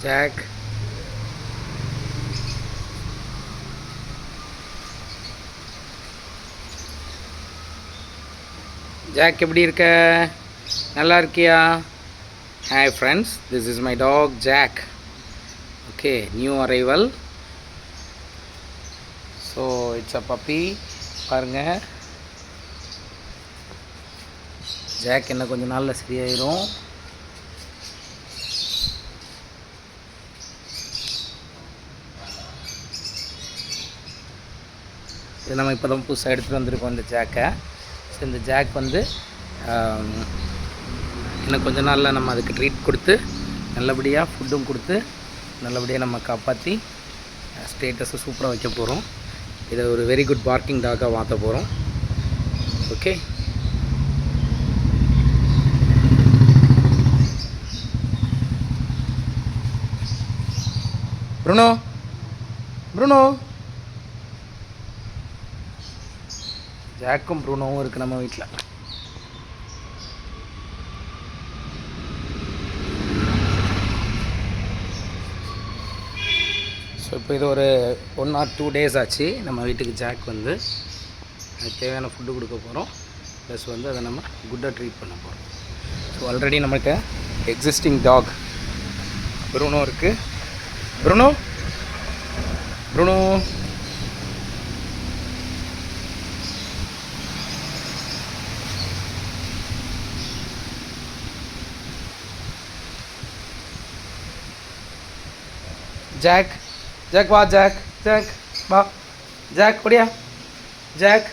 Jack. Jack எப்படி இருக்க? நல்லா இருக்கியா? Hi friends, this is my dog Jack. Okay, new arrival. So it's a puppy. பாருங்கள், Jack என்ன கொஞ்சம் நாளில் சரியாயிரும். இது நம்ம இப்போ தான் புதுசாக எடுத்துகிட்டு வந்திருக்கோம் இந்த ஜாக்கை. ஸோ இந்த ஜாக் வந்து இன்னும் கொஞ்ச நாளில் நம்ம அதுக்கு ட்ரீட் கொடுத்து நல்லபடியாக ஃபுட்டும் கொடுத்து நல்லபடியாக நம்ம காப்பாற்றி ஸ்டேட்டஸை சூப்பராக வைக்க போகிறோம். இதை ஒரு வெரி குட் பார்க்கிங் டாக்காக மாற்ற போகிறோம். Okay, Bruno Bruno. ஜாக்கும் ப்ரூனோவும் இருக்குது நம்ம வீட்டில். ஸோ இப்போ இது ஒரு 1 or 2 days ஆச்சு நம்ம வீட்டுக்கு ஜாக் வந்து. அதுக்கு தேவையான ஃபுட்டு கொடுக்க போகிறோம். ப்ளஸ் வந்து அதை நம்ம குட்டாக ட்ரீட் பண்ண போகிறோம். ஸோ ஆல்ரெடி நம்மகிட்ட எக்ஸிஸ்டிங் டாக் ப்ரூனோ இருக்குது. Bruno Bruno Jack. ஜாக் வா, ஜாக் ஜாக் வா. ஜாக் ஓடியா. ஜாக்